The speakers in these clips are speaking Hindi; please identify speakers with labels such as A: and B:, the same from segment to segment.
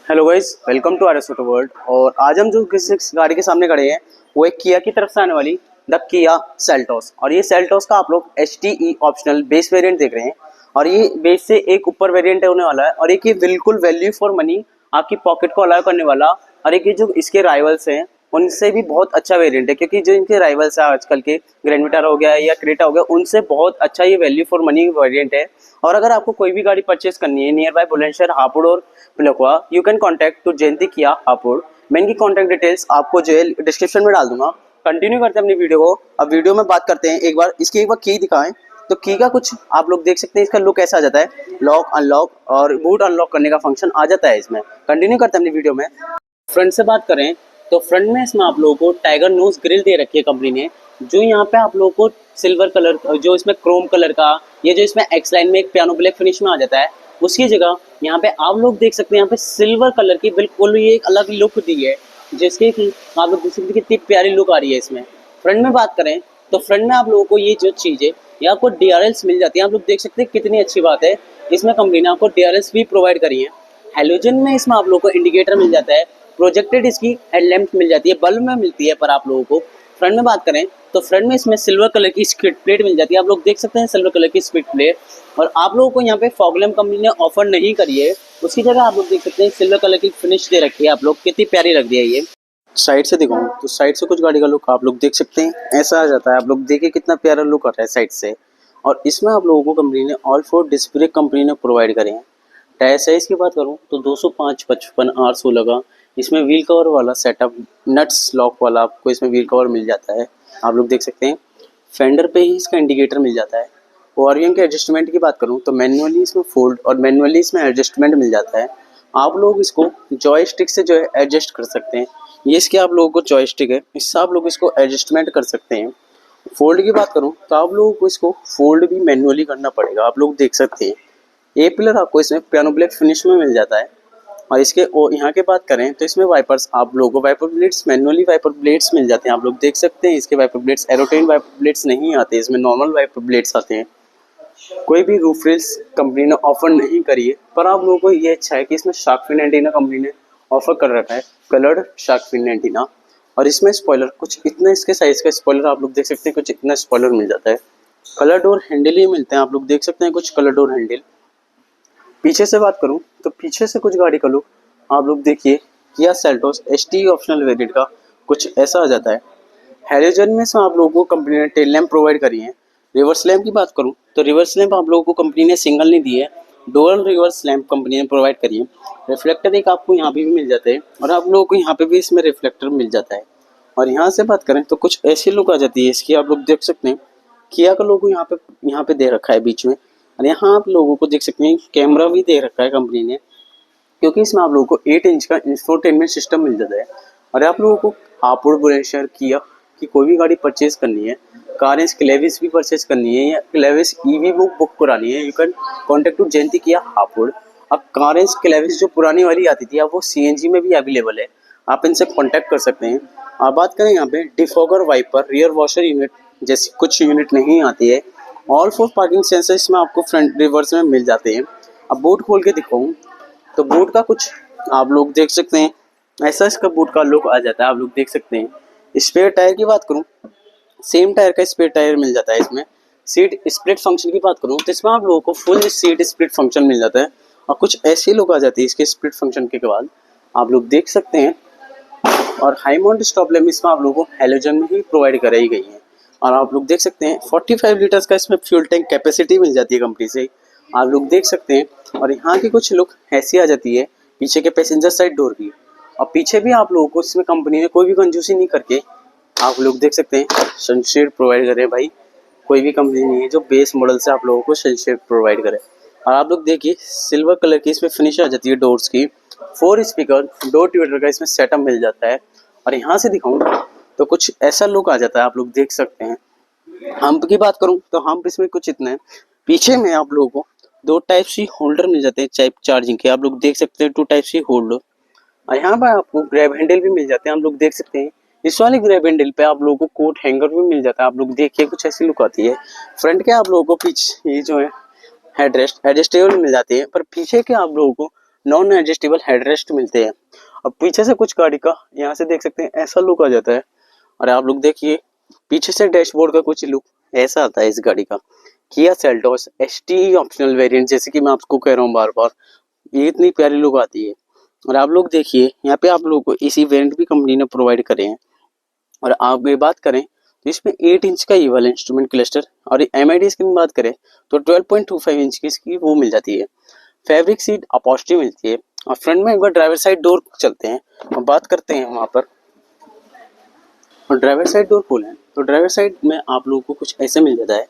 A: Hello guys, welcome to RS auto world. और आज हम जो किस गाड़ी के सामने खड़े हैं वो एक किया की तरफ से आने वाली द किया सेल्टोस। और ये सेल्टोस का आप लोग HTE ऑप्शनल बेस वेरिएंट देख रहे हैं। और ये बेस से एक ऊपर वेरिएंट होने वाला है और एक ये बिल्कुल वैल्यू फॉर मनी आपकी पॉकेट को अलाउ करने वाला। और एक ये जो इसके राइवल्स हैं उनसे भी बहुत अच्छा वेरिएंट है, क्योंकि जो इनके राइवल्स है आजकल के ग्रैंड विटारा हो गया या क्रेटा हो गया, उनसे बहुत अच्छा ये वैल्यू फॉर मनी वेरिएंट है। और अगर आपको कोई भी गाड़ी परचेस करनी है नियर बाय बुलंदशहर, हापुड़ और Pilkhuwa, you can contact to Jayanti किया हापुड़। मैं इनकी कॉन्टैक्ट डिटेल्स आपको जो है डिस्क्रिप्शन में डाल दूंगा। कंटिन्यू करते हैं अपनी वीडियो को। अब वीडियो में बात करते हैं, एक बार की दिखाएं तो की का कुछ आप लोग देख सकते हैं। इसका लुक ऐसा आ जाता है, लॉक अनलॉक और बूट अनलॉक करने का फंक्शन आ जाता है इसमें। कंटिन्यू करते हैं अपनी वीडियो में। फ्रंट से बात करें तो फ्रंट में इसमें आप लोगों को टाइगर नोज ग्रिल दे रखी है कंपनी ने, जो यहाँ पे आप लोगों को सिल्वर कलर, जो इसमें क्रोम कलर का, ये जो इसमें एक्स लाइन में एक पियानो ब्लैक फिनिश में आ जाता है, उसकी जगह यहाँ पे आप लोग देख सकते हैं यहाँ पे सिल्वर कलर की बिल्कुल ये एक अलग लुक दी है, जिसके कि आप लोग देख सकते हैं कितनी प्यारी लुक आ रही है इसमें। फ्रंट में बात करें तो फ्रंट में आप लोगों को ये जो चीज़ है, ये आपको DRLs मिल जाती है। आप लोग देख सकते हैं कितनी अच्छी बात है, इसमें कंपनी ने आपको DRLs भी प्रोवाइड करी है। हेलोजन में इसमें आप लोगों को इंडिकेटर मिल जाता है, प्रोजेक्टेड इसकी हेडलैम्प मिल जाती है, बल्ब में मिलती है। पर आप लोगों को फ्रंट में बात करें तो फ्रंट में इसमें सिल्वर कलर की स्किड प्लेट मिल जाती है। आप लोग देख सकते हैं सिल्वर कलर की स्किड प्लेट। और आप लोगों को यहाँ पे फॉग लैम्प कंपनी ने ऑफर नहीं करी है, उसकी जगह आप लोग देख सकते हैं सिल्वर कलर की फिनिश दे रखी है। आप लोग कितनी प्यारी लग रही है ये। साइड से दिखाऊं तो साइड से कुछ गाड़ी का लुक आप लोग देख सकते हैं, ऐसा आ जाता है। आप लोग देखिए कितना प्यारा लुक आ रहा है साइड से। और इसमें आप लोगों को कंपनी ने all four disc brake company ने प्रोवाइड करे हैं। टायर साइज की बात करूं तो 205/55 R16 का इसमें व्हील कवर वाला सेटअप, नट्स लॉक वाला आपको इसमें व्हील कवर मिल जाता है। आप लोग देख सकते हैं फेंडर पे ही इसका इंडिकेटर मिल जाता है। ओआरवीएम के एडजस्टमेंट की बात करूं तो मैनुअली इसमें फोल्ड और मैनुअली इसमें एडजस्टमेंट मिल जाता है। आप लोग इसको जॉयस्टिक से जो है एडजस्ट कर सकते हैं। ये इसके आप लोगों को जॉयस्टिक है, इससे आप लोग इसको एडजस्टमेंट कर सकते हैं। फोल्ड की बात करूं तो आप लोगों को इसको फोल्ड भी मैनुअली करना पड़ेगा। आप लोग देख सकते हैं ए पिलर आपको इसमें पियानो ब्लैक फिनिश में मिल जाता है। और इसके यहाँ के बात करें तो इसमें वाइपर्स आप लोगों को wiper blades, manually wiper blades मिल जाते हैं। आप लोग देख सकते हैं इसके वाइपर ब्लेड्स एरोटेन वाइपर ब्लेड्स नहीं आते, इसमें नॉर्मल वाइपर ब्लेड्स आते हैं। कोई भी रूफ रेल्स कंपनी ने ऑफर नहीं करी है, पर आप लोगों को ये अच्छा है कि इसमें शार्क फिन एंटीना कंपनी ने ऑफर कर रखा है, कलर्ड शार्क फिन एंटीना। और इसमें स्पॉइलर कुछ इतना, इसके साइज का स्पॉइलर आप लोग देख सकते हैं, कुछ इतना स्पॉइलर मिल जाता है। कलर डोर हैंडल ही मिलते हैं, आप लोग देख सकते हैं कुछ कलर डोर हैंडल। पीछे से बात करूं तो पीछे से कुछ गाड़ी का लुक आप लोग देखिए, Kia Seltos HTE optional variant का कुछ ऐसा आ जाता है। हेलोजन में से आप लोगों को कंपनी ने टेल लैम्प प्रोवाइड करी है। रिवर्स लैम्प की बात करूं तो रिवर्स लैम्प आप लोगों को कंपनी ने सिंगल नहीं दी है, डुअल रिवर्स लैम्प कंपनी ने प्रोवाइड करी है। रिफ्लेक्टर एक आपको यहाँ पे भी मिल जाते हैं और आप लोगों को यहाँ पे भी इसमें रिफ्लेक्टर मिल जाता है। और यहाँ से बात करें तो कुछ ऐसी लुक आ जाती है इसकी, आप लोग देख सकते हैं किया का लोगो यहाँ पे दे रखा है बीच में। और यहाँ आप लोगों को देख सकते हैं कैमरा भी दे रखा है कंपनी ने, क्योंकि इसमें आप लोगों को 8 इंच का इंफोटेनमेंट सिस्टम मिल जाता है। और आप लोगों को हापुड़ बुलंदशहर किया की कोई भी गाड़ी परचेज करनी है, कारेंस क्लेविस भी परचेज करनी है या क्लेविस EV बुक करानी है, you can contact to Jayanti किया हापुड़। अब कारेंस क्लेविस जो पुरानी वाली आती थी अब वो CNG में भी अवेलेबल है, आप इनसे कॉन्टैक्ट कर सकते हैं। आप बात करें यहाँ पे defogger wiper rear washer unit जैसी कुछ यूनिट नहीं आती है। ऑल फोर पार्किंग सेंसर इसमें आपको फ्रंट रिवर्स में मिल जाते हैं। अब बूट खोल के दिखाऊं तो बूट का कुछ आप लोग देख सकते हैं, ऐसा इसका बूट का लुक आ जाता है। आप लोग देख सकते हैं स्पेयर टायर की बात करूं, सेम टायर का स्पेयर टायर मिल जाता है इसमें। सीट स्प्लिट फंक्शन की बात करूं तो इसमें आप लोगों को फुल सीट स्प्लिट फंक्शन मिल जाता है। और कुछ ऐसी लुक आ जाती है इसके स्प्लिट फंक्शन के बाद, आप लोग देख सकते हैं। और हाई माउंट स्टॉप लैम्प इसमें आप लोगों को हेलोजन में ही प्रोवाइड कराई गई है। और आप लोग देख सकते हैं 45 लीटर्स का इसमें फ्यूल टैंक कैपेसिटी मिल जाती है कंपनी से, आप लोग देख सकते हैं। और यहाँ की कुछ लुक ऐसी आ जाती है पीछे के पैसेंजर साइड डोर की। और पीछे भी आप लोगों को इसमें कंपनी ने कोई भी कंजूसी नहीं करके आप लोग देख सकते हैं सनशेड प्रोवाइड करे। भाई कोई भी कंपनी नहीं है जो बेस मॉडल से आप लोगों को सनशेड प्रोवाइड करे। और आप लोग देखिए सिल्वर कलर की इसमें फिनिश आ जाती है डोर्स की। 4 स्पीकर 2 ट्विटर का इसमें सेटअप मिल जाता है। और यहाँ से दिखाऊं तो कुछ ऐसा लुक आ जाता है, आप लोग देख सकते हैं। हम्प की बात करूं तो हम्प इसमें कुछ इतना है, पीछे में आप लोगों को 2 टाइप सी होल्डर मिल जाते हैं टाइप चार्जिंग के, आप लोग देख सकते हैं 2 टाइप सी होल्डर। और यहाँ पर आपको ग्रैब हैंडल भी मिल जाते हैं, आप लोग देख सकते हैं। इस वाले ग्रैब हैंडल पे आप लोगों को कोट हैंगर भी मिल जाता है, आप लोग देखिए कुछ ऐसी लुक आती है। फ्रंट के आप लोगों को पीछे ये जो है हेडरेस्ट एडजस्टेबल मिल जाती है, पर पीछे के आप लोगों को नॉन एडजस्टेबल हेडरेस्ट मिलते हैं। और पीछे से कुछ गाड़ी का यहाँ से देख सकते हैं ऐसा लुक आ जाता है। और आप लोग देखिए पीछे से डैशबोर्ड का कुछ लुक ऐसा आता है इस गाड़ी का। Kia Seltos ST optional variant, जैसे कि मैं आपको कह रहा हूँ बार बार, ये इतनी प्यारी लुक आती है। और आप लोग देखिए यहाँ पे आप लोगों को इसी वेरिएंट भी कंपनी ने प्रोवाइड करे हैं। और आप ये बात करें तो इसमें 8 इंच का ये वाला इंस्ट्रूमेंट क्लस्टर, और एमआईडी की बात करें तो 12.25 इंच की इसकी वो मिल जाती है। फैब्रिक सीट अपॉस्ट्री मिलती है। और फ्रंट में एक बार ड्राइवर साइड डोर चलते हैं और बात करते हैं वहाँ पर। और ड्राइवर साइड डोर खोलें तो ड्राइवर साइड में आप लोगों को कुछ ऐसे मिल जाता है,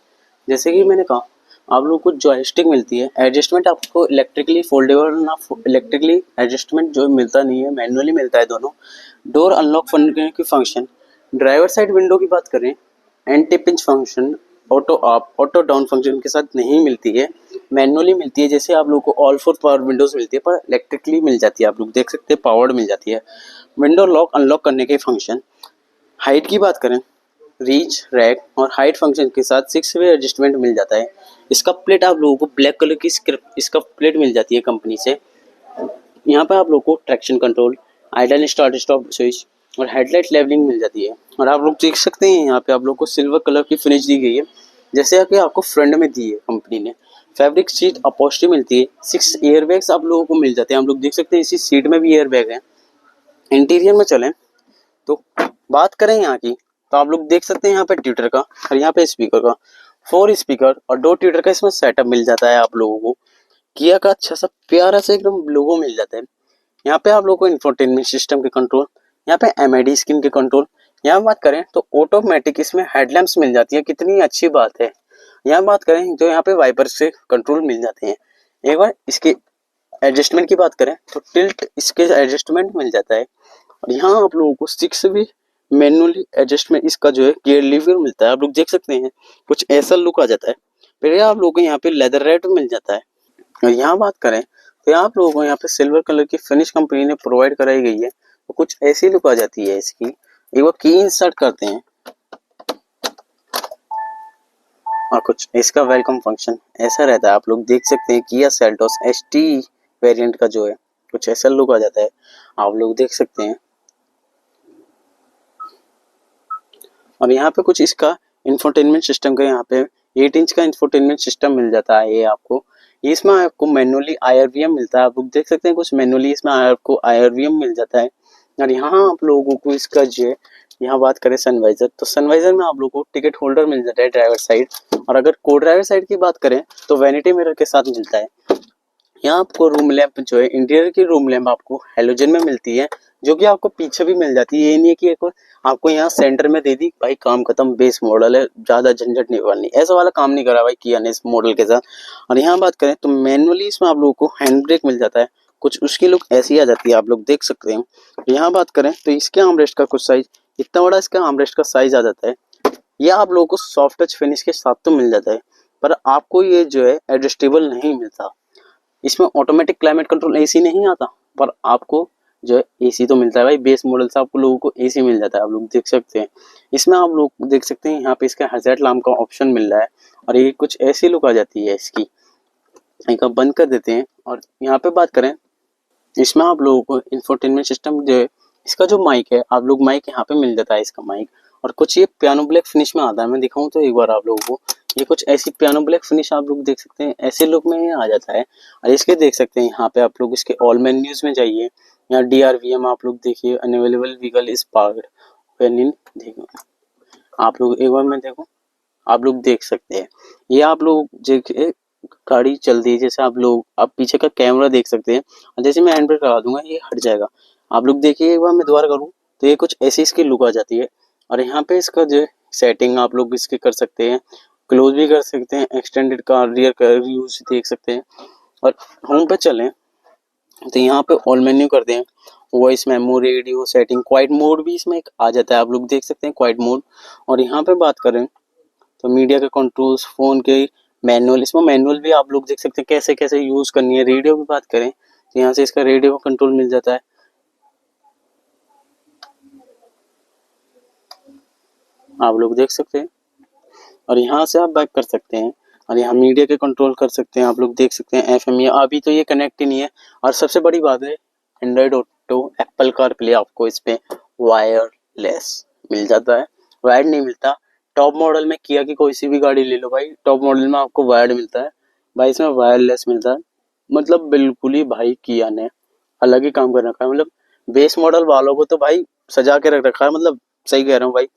A: जैसे कि मैंने कहा आप लोगों को जॉयस्टिक मिलती है। एडजस्टमेंट आपको इलेक्ट्रिकली फोल्डेबल ना इलेक्ट्रिकली एडजस्टमेंट जो मिलता नहीं है, मैनुअली मिलता है दोनों। डोर अनलॉक करने की फंक्शन। ड्राइवर साइड विंडो की बात करें, anti pinch function auto up auto down function के साथ नहीं मिलती है, मैनुअली मिलती है। जैसे आप लोगों को ऑल फोर पावर विंडोज मिलती है पर इलेक्ट्रिकली मिल जाती है, आप लोग देख सकते हैं पावर्ड मिल जाती है। विंडो लॉक अनलॉक करने के फंक्शन। हाइट की बात करें, रीच रैक और हाइट फंक्शन के साथ 6 वे एडजस्टमेंट मिल जाता है। इसका प्लेट आप लोगों को ब्लैक कलर की स्क्रिप्ट इसका प्लेट मिल जाती है कंपनी से। यहाँ पे आप लोगों को traction control, idol start stop switch और हेडलाइट लेवलिंग मिल जाती है। और आप लोग देख सकते हैं यहाँ पे आप लोग को सिल्वर कलर की फिनिश दी गई है, जैसे कि आपको फ्रंट में दी है कंपनी ने। फैब्रिक सीट अपॉस्ट्री मिलती है। 6 एयर बैग्स आप लोगों को मिल जाते हैं, आप लोग देख सकते हैं इसी सीट में भी एयर बैग है। इंटीरियर में चलें तो बात करें यहाँ की, तो आप लोग देख सकते हैं यहाँ पे ट्विटर का और यहाँ पे स्पीकर का 4 स्पीकर और 2 ट्विटर का इसमें सेटअप मिल जाता है आप लोगों को। किया का अच्छा सा प्यारा सा एकदम लोगो मिल जाता है। यहाँ पे आप लोगों को इंफोटेनमेंट सिस्टम के कंट्रोल, यहाँ पे एमआईडी स्क्रीन के कंट्रोल। यहाँ बात करें तो ऑटोमेटिक इसमें हेडलैम्प्स मिल जाती है, कितनी अच्छी बात है। यहाँ बात करें तो यहाँ पे वाइपर से कंट्रोल मिल जाते हैं। एक बार इसके एडजस्टमेंट की बात करें तो टिल्ट इसके एडजस्टमेंट मिल जाता है। और यहाँ आप लोगों को 6 भी मैनुअली एडजस्टमेंट इसका जो है गियर लीवर मिलता है, आप लोग देख सकते हैं कुछ ऐसा लुक आ जाता है। फिर आप लोगों को यहाँ पे लेदर रेड मिल जाता है। और यहाँ बात करें तो यहाँ आप लोगों को यहाँ पे सिल्वर कलर की फिनिश कंपनी ने प्रोवाइड कराई गई है, तो कुछ ऐसी लुक आ जाती है इसकी। एक बार की इंसर्ट करते हैं और कुछ इसका वेलकम फंक्शन ऐसा रहता है, आप लोग देख सकते हैं किया सेल्टोस एसटी वेरिएंट का जो है कुछ ऐसा लुक आ जाता है, आप लोग देख सकते हैं। और यहाँ पे कुछ इसका इंफोटेनमेंट सिस्टम का यहाँ पे 8 इंच का इंफोटेनमेंट सिस्टम मिल जाता है ये आपको। ये इसमें आपको मैनुअली आईआरवीएम मिलता है, आप लोग देख सकते हैं कुछ मैनुअली इसमें आपको आईआरवीएम मिल जाता है। और यहाँ आप लोगों को इसका जो है, यहाँ बात करें सनवाइजर, तो सनवाइजर में आप लोगों को टिकट होल्डर मिल जाता है ड्राइवर साइड। और अगर को ड्राइवर साइड की बात करें तो वैनिटी मिरर के साथ मिलता है। यहाँ आपको रूम लैंप जो है इंटीरियर की रूम लैंप आपको हेलोजन में मिलती है, जो कि आपको पीछे भी मिल जाती है। ये नहीं है कि आपको यहाँ सेंटर में दे दी भाई काम खत्म, बेस मॉडल है ज्यादा झंझट नहीं करनी, ऐसा वाला काम नहीं करा भाई किया ने इस मॉडल के साथ। और यहाँ बात करें तो मैनुअली इसमें आप लोगों को हैंड ब्रेक मिल जाता है, कुछ उसकी लुक ऐसी आ जाती है, आप लोग देख सकते हैं। यहाँ बात करें तो इसके आर्मरेस्ट का कुछ साइज इतना बड़ा इसका आर्मरेस्ट का साइज आ जाता है। ये आप लोगों को सॉफ्ट टच फिनिश के साथ तो मिल जाता है, पर आपको ये जो है एडजस्टेबल नहीं मिलता। इसमें ऑटोमेटिक क्लाइमेट कंट्रोल एसी नहीं आता, पर आपको जो है एसी तो मिलता है भाई, बेस मॉडल से आपको लोगों को एसी मिल जाता है, आप लोग देख सकते हैं। इसमें आप लोग देख सकते हैं यहाँ पे इसका हैजार्ड लैम्प का ऑप्शन मिल रहा है। और ये कुछ ऐसी लुक आ जाती है इसकी। एक बंद कर देते हैं और यहाँ पे बात करें, इसमें आप लोगों को इंफोटेनमेंट सिस्टम जो है, इसका जो माइक है आप लोग माइक यहाँ पे मिल जाता है इसका माइक। और कुछ ये पियानो ब्लैक फिनिश में आता है, मैं दिखाऊं तो एक बार आप लोगों को, ये कुछ ऐसी पियानो ब्लैक फिनिश आप लोग देख सकते हैं, ऐसे लुक में ये आ जाता है। और इसके देख सकते हैं यहाँ पे आप लोग इसके ऑल मेन्यूज में जाइए, यहाँ DRVM आप लोग देखिए, unavailable vehicle is parked when in, देखो आप लोग एक बार मैं देखो, आप लोग देख सकते हैं ये आप लोग देखिए गाड़ी चल रही है, जैसे आप लोग आप पीछे का कैमरा देख सकते हैं। और जैसे मैं हैंड ब्रेक लगा दूंगा ये हट जाएगा, आप लोग देखिए एक बार मैं दोबारा करूँ तो ये कुछ ऐसी इसकी लुक आ जाती है। और यहाँ पे इसका जो सेटिंग आप लोग इसके कर सकते हैं, क्लोज भी कर सकते हैं, एक्सटेंडेड का रियर का यूज देख सकते हैं। और होम पे चलें तो यहाँ पे ऑल मेन्यू करते हैं, voice memo radio setting quite mode भी इसमें एक आ जाता है, आप लोग देख सकते हैं क्वाइट मोड। और यहाँ पे बात करें तो मीडिया के कंट्रोल्स, फोन के मैनुअल, इसमें मैनुअल भी आप लोग देख सकते हैं कैसे कैसे यूज करनी है। रेडियो की बात करें तो यहाँ से इसका रेडियो का कंट्रोल मिल जाता है, आप लोग देख सकते हैं। और यहाँ से आप बैक कर सकते हैं और यहाँ मीडिया के कंट्रोल कर सकते हैं, आप लोग देख सकते हैं FM। अभी तो ये कनेक्ट ही नहीं है। और सबसे बड़ी बात है एंड्रॉयड ऑटो, एप्पल कारप्ले आपको इस पे वायरलेस मिल जाता है, वायर्ड नहीं मिलता। टॉप मॉडल में किया की कोई सी भी गाड़ी ले लो भाई, टॉप मॉडल में आपको वायर्ड मिलता है भाई, इसमें वायरलेस मिलता है। मतलब बिल्कुल ही भाई किया ने अलग ही काम कर रखा है। मतलब बेस मॉडल वालों को तो भाई सजा के रख रखा है, मतलब सही कह रहा हूँ भाई।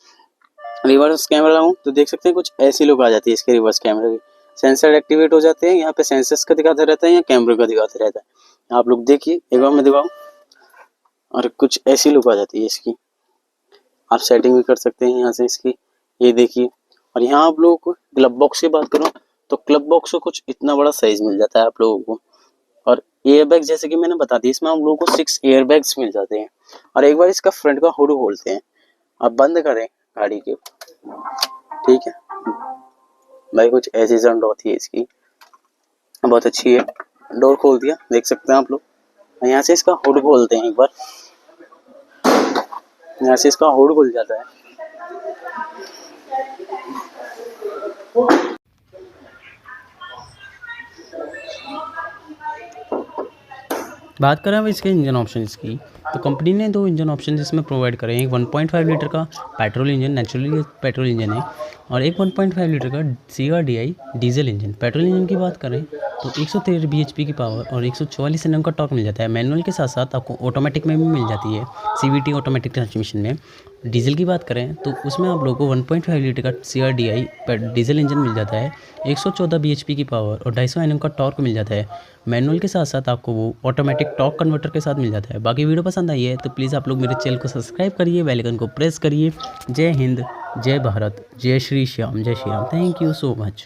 A: रिवर्स कैमरा हूँ तो देख सकते हैं कुछ ऐसी लुक आ जाती है इसके रिवर्स कैमरे की। सेंसर एक्टिवेट हो जाते हैं, यहाँ पे सेंसर्स का दिखाता रहता है या कैमरे का दिखाता रहता है। आप लोग देखिए, एक बार मैं दिखाऊँ, और कुछ ऐसी लुक आ जाती है इसकी। आप सेटिंग भी कर सकते हैं यहाँ से इसकी, ये देखिए। और यहाँ आप लोगों को क्लब बॉक्स की बात करूँ तो क्लब बॉक्स को कुछ इतना बड़ा साइज मिल जाता है आप लोगों को। और एयरबैग जैसे कि मैंने बता दी, इसमें हम लोगों को 6 एयरबैग्स मिल जाते हैं। और एक बार इसका फ्रंट का हुड खोलते हैं, आप बंद करें गाड़ी के, ठीक है भाई, कुछ ऐसी साउंड होती है इसकी, बहुत अच्छी है। डोर खोल दिया, देख सकते हैं आप लोग। यहाँ से इसका हुड खोलते हैं एक बार, यहाँ से इसका हुड खुल जाता है।
B: बात करें अब इसके इंजन ऑप्शंस की, तो कंपनी ने 2 इंजन ऑप्शन इसमें प्रोवाइड करे हैं। एक 1.5 लीटर का petrol engine, naturally petrol engine है, और एक 1.5 लीटर का CRDI diesel engine. Petrol engine की बात करें तो 113 bhp की पावर और 144 Nm का टॉर्क मिल जाता है। मैनुअल के साथ साथ आपको ऑटोमेटिक में भी मिल जाती है, CVT ऑटोमेटिक ट्रांसमिशन में। डीजल की बात करें तो उसमें आप लोगों को 1.5 लीटर का CRDI डीजल इंजन मिल जाता है, 114 bhp की पावर और 250 Nm का टॉर्क मिल जाता है। मैनुअल के साथ साथ आपको वो ऑटोमेटिक टॉर्क कन्वर्टर के साथ मिल जाता है। बाकी वीडियो पसंद आई है तो प्लीज़ आप लोग मेरे चैनल को सब्सक्राइब करिए, बेल आइकन को प्रेस करिए। जय हिंद, जय भारत, जय श्री श्याम, जय Shri Ram. Thank you so much.